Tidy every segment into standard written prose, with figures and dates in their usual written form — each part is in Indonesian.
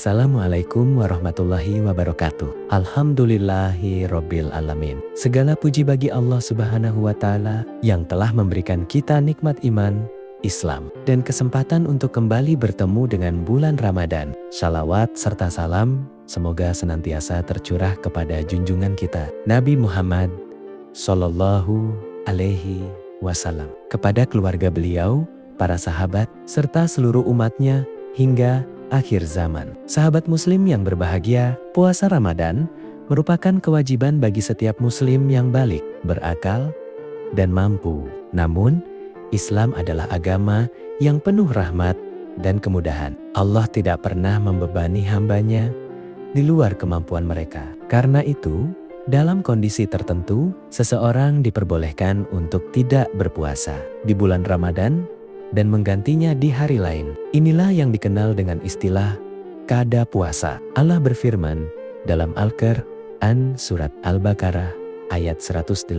Assalamualaikum warahmatullahi wabarakatuh. Alhamdulillahi robbil alamin. Segala puji bagi Allah subhanahu wa ta'ala yang telah memberikan kita nikmat iman, Islam, dan kesempatan untuk kembali bertemu dengan bulan Ramadan. Shalawat serta salam semoga senantiasa tercurah kepada junjungan kita, Nabi Muhammad Sallallahu Alaihi Wasallam, kepada keluarga beliau, para sahabat, serta seluruh umatnya hingga akhir zaman. Sahabat muslim yang berbahagia, puasa Ramadan merupakan kewajiban bagi setiap muslim yang balik, berakal, dan mampu. Namun, Islam adalah agama yang penuh rahmat dan kemudahan. Allah tidak pernah membebani hambanya di luar kemampuan mereka. Karena itu, dalam kondisi tertentu, seseorang diperbolehkan untuk tidak berpuasa di bulan Ramadan dan menggantinya di hari lain. Inilah yang dikenal dengan istilah qada puasa. Allah berfirman dalam Al-Qur'an surat Al-Baqarah ayat 184.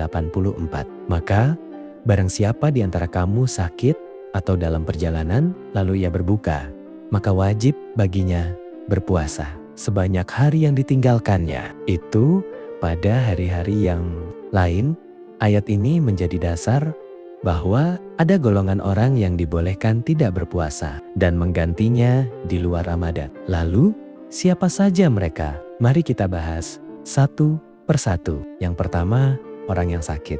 Maka barang siapa di antara kamu sakit atau dalam perjalanan lalu ia berbuka, maka wajib baginya berpuasa sebanyak hari yang ditinggalkannya. Itu pada hari-hari yang lain. Ayat ini menjadi dasar bahwa ada golongan orang yang dibolehkan tidak berpuasa dan menggantinya di luar Ramadan. Lalu, siapa saja mereka? Mari kita bahas satu persatu. Yang pertama, orang yang sakit.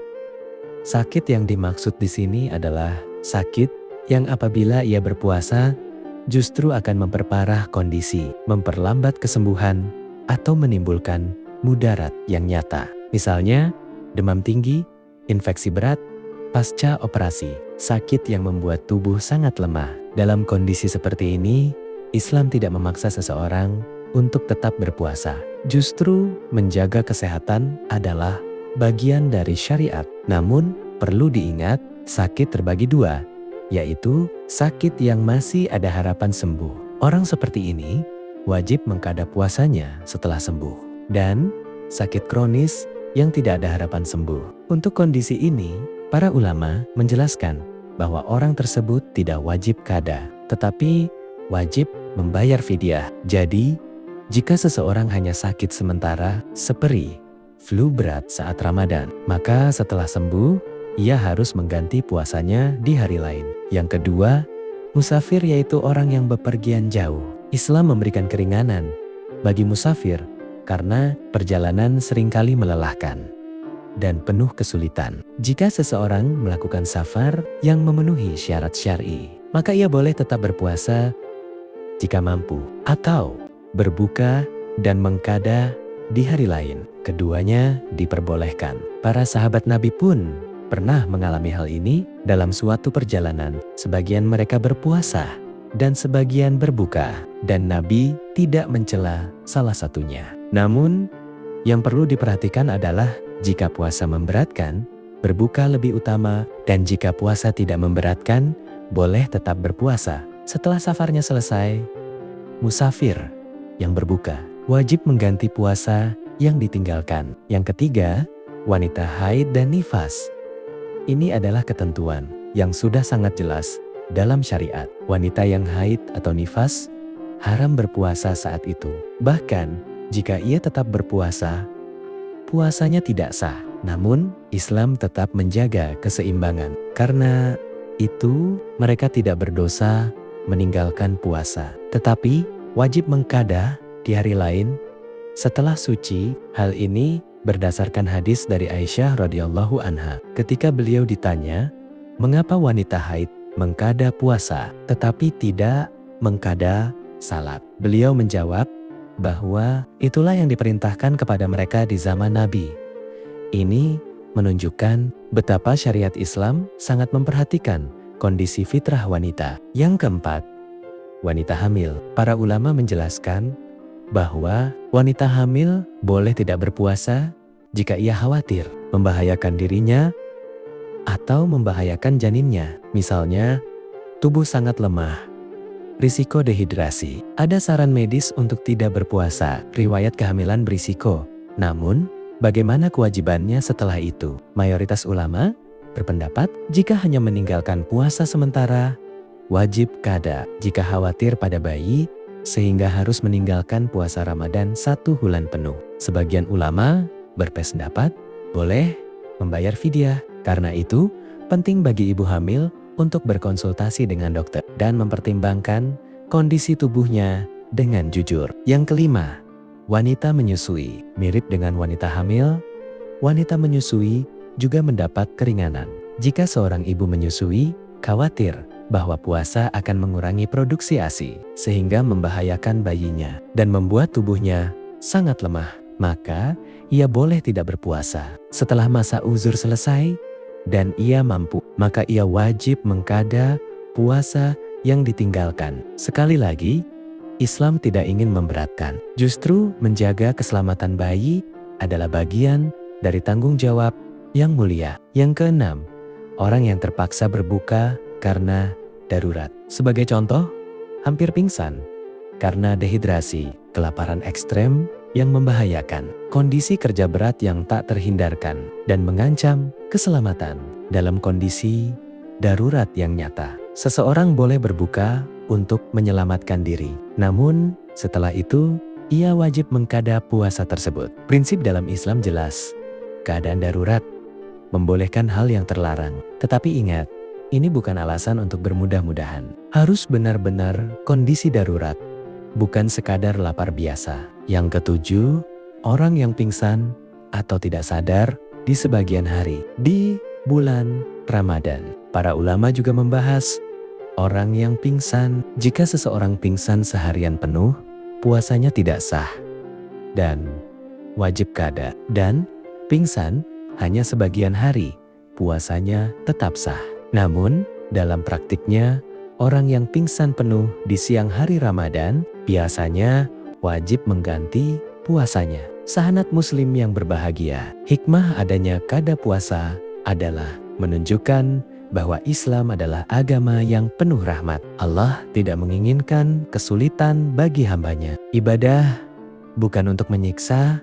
Sakit yang dimaksud di sini adalah sakit yang apabila ia berpuasa justru akan memperparah kondisi, memperlambat kesembuhan, atau menimbulkan mudarat yang nyata. Misalnya, demam tinggi, infeksi berat, pasca operasi, sakit yang membuat tubuh sangat lemah. Dalam kondisi seperti ini, Islam tidak memaksa seseorang untuk tetap berpuasa. Justru menjaga kesehatan adalah bagian dari syariat. Namun, perlu diingat, sakit terbagi dua, yaitu sakit yang masih ada harapan sembuh. Orang seperti ini wajib mengqada puasanya setelah sembuh. Dan sakit kronis yang tidak ada harapan sembuh. Untuk kondisi ini, para ulama menjelaskan bahwa orang tersebut tidak wajib qada, tetapi wajib membayar fidyah. Jadi, jika seseorang hanya sakit sementara seperti flu berat saat Ramadan, maka setelah sembuh, ia harus mengganti puasanya di hari lain. Yang kedua, musafir yaitu orang yang bepergian jauh. Islam memberikan keringanan bagi musafir karena perjalanan seringkali melelahkan dan penuh kesulitan. Jika seseorang melakukan safar yang memenuhi syarat syar'i, maka ia boleh tetap berpuasa jika mampu, atau berbuka dan mengqada di hari lain. Keduanya diperbolehkan. Para sahabat Nabi pun pernah mengalami hal ini dalam suatu perjalanan. Sebagian mereka berpuasa dan sebagian berbuka, dan Nabi tidak mencela salah satunya. Namun, yang perlu diperhatikan adalah jika puasa memberatkan, berbuka lebih utama, dan jika puasa tidak memberatkan, boleh tetap berpuasa. Setelah safarnya selesai, musafir yang berbuka wajib mengganti puasa yang ditinggalkan. Yang ketiga, wanita haid dan nifas. Ini adalah ketentuan yang sudah sangat jelas dalam syariat. Wanita yang haid atau nifas haram berpuasa saat itu. Bahkan, jika ia tetap berpuasa, puasanya tidak sah. Namun, Islam tetap menjaga keseimbangan. Karena itu, mereka tidak berdosa meninggalkan puasa, tetapi wajib mengqada di hari lain setelah suci. Hal ini berdasarkan hadis dari Aisyah radhiyallahu anha. Ketika beliau ditanya, mengapa wanita haid mengqada puasa tetapi tidak mengqada salat? Beliau menjawab bahwa itulah yang diperintahkan kepada mereka di zaman Nabi. Ini menunjukkan betapa syariat Islam sangat memperhatikan kondisi fitrah wanita. Yang keempat, wanita hamil. Para ulama menjelaskan bahwa wanita hamil boleh tidak berpuasa jika ia khawatir membahayakan dirinya atau membahayakan janinnya. Misalnya, tubuh sangat lemah, risiko dehidrasi. Ada saran medis untuk tidak berpuasa. Riwayat kehamilan berisiko. Namun, bagaimana kewajibannya setelah itu? Mayoritas ulama berpendapat jika hanya meninggalkan puasa sementara, wajib qada. Jika khawatir pada bayi, sehingga harus meninggalkan puasa Ramadan 1 bulan penuh. Sebagian ulama berpendapat boleh membayar fidyah. Karena itu, penting bagi ibu hamil untuk berkonsultasi dengan dokter dan mempertimbangkan kondisi tubuhnya dengan jujur. Yang kelima, wanita menyusui. Mirip dengan wanita hamil, wanita menyusui juga mendapat keringanan. Jika seorang ibu menyusui, khawatir bahwa puasa akan mengurangi produksi ASI, sehingga membahayakan bayinya dan membuat tubuhnya sangat lemah. Maka, ia boleh tidak berpuasa. Setelah masa uzur selesai dan ia mampu, maka ia wajib mengqada puasa yang ditinggalkan. Sekali lagi, Islam tidak ingin memberatkan. Justru menjaga keselamatan bayi adalah bagian dari tanggung jawab yang mulia. Yang keenam, orang yang terpaksa berbuka karena darurat. Sebagai contoh, hampir pingsan karena dehidrasi, kelaparan ekstrem yang membahayakan, kondisi kerja berat yang tak terhindarkan, dan mengancam keselamatan. Dalam kondisi darurat yang nyata, seseorang boleh berbuka untuk menyelamatkan diri. Namun, setelah itu, ia wajib mengqada puasa tersebut. Prinsip dalam Islam jelas, keadaan darurat membolehkan hal yang terlarang. Tetapi ingat, ini bukan alasan untuk bermudah-mudahan. Harus benar-benar kondisi darurat, bukan sekadar lapar biasa. Yang ketujuh, orang yang pingsan atau tidak sadar di sebagian hari di bulan Ramadan. Para ulama juga membahas orang yang pingsan. Jika seseorang pingsan seharian penuh, puasanya tidak sah dan wajib qada. Dan pingsan hanya sebagian hari, puasanya tetap sah. Namun, dalam praktiknya, orang yang pingsan penuh di siang hari Ramadan biasanya wajib mengganti puasanya. Sahabat muslim yang berbahagia, hikmah adanya qada puasa adalah menunjukkan bahwa Islam adalah agama yang penuh rahmat. Allah tidak menginginkan kesulitan bagi hambanya. Ibadah bukan untuk menyiksa,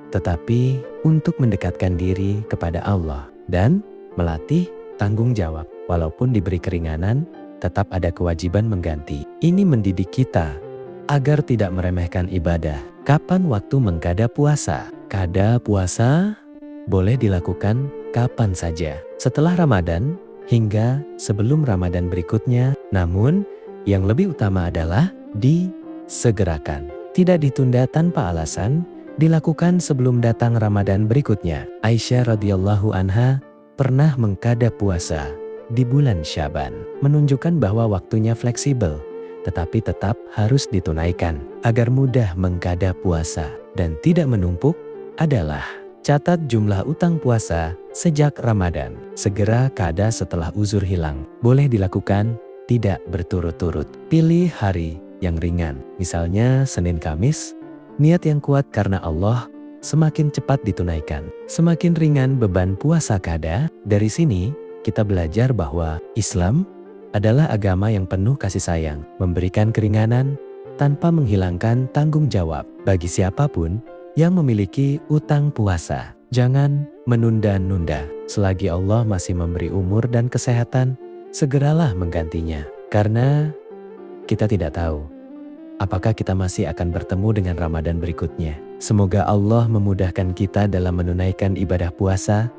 tetapi untuk mendekatkan diri kepada Allah dan melatih tanggung jawab. Walaupun diberi keringanan, tetap ada kewajiban mengganti. Ini mendidik kita agar tidak meremehkan ibadah. Kapan waktu mengqada puasa? Qada puasa boleh dilakukan kapan saja, setelah Ramadan hingga sebelum Ramadan berikutnya. Namun, yang lebih utama adalah disegerakan. Tidak ditunda tanpa alasan, dilakukan sebelum datang Ramadan berikutnya. Aisyah radhiyallahu anha pernah mengqada puasa di bulan Syaban, menunjukkan bahwa waktunya fleksibel, tetapi tetap harus ditunaikan. Agar mudah mengqada puasa dan tidak menumpuk adalah catat jumlah utang puasa sejak Ramadan. Segera qada setelah uzur hilang. Boleh dilakukan tidak berturut-turut. Pilih hari yang ringan, misalnya Senin Kamis. Niat yang kuat karena Allah, semakin cepat ditunaikan. Semakin ringan beban puasa qada. Dari sini, kita belajar bahwa Islam adalah agama yang penuh kasih sayang, memberikan keringanan tanpa menghilangkan tanggung jawab bagi siapapun yang memiliki utang puasa. Jangan menunda-nunda. Selagi Allah masih memberi umur dan kesehatan, segeralah menggantinya. Karena kita tidak tahu apakah kita masih akan bertemu dengan Ramadan berikutnya. Semoga Allah memudahkan kita dalam menunaikan ibadah puasa,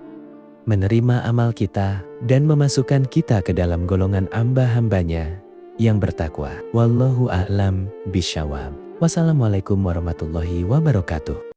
menerima amal kita, dan memasukkan kita ke dalam golongan hamba-hambanya yang bertakwa. Wallahu a'lam bishawab. Wassalamualaikum warahmatullahi wabarakatuh.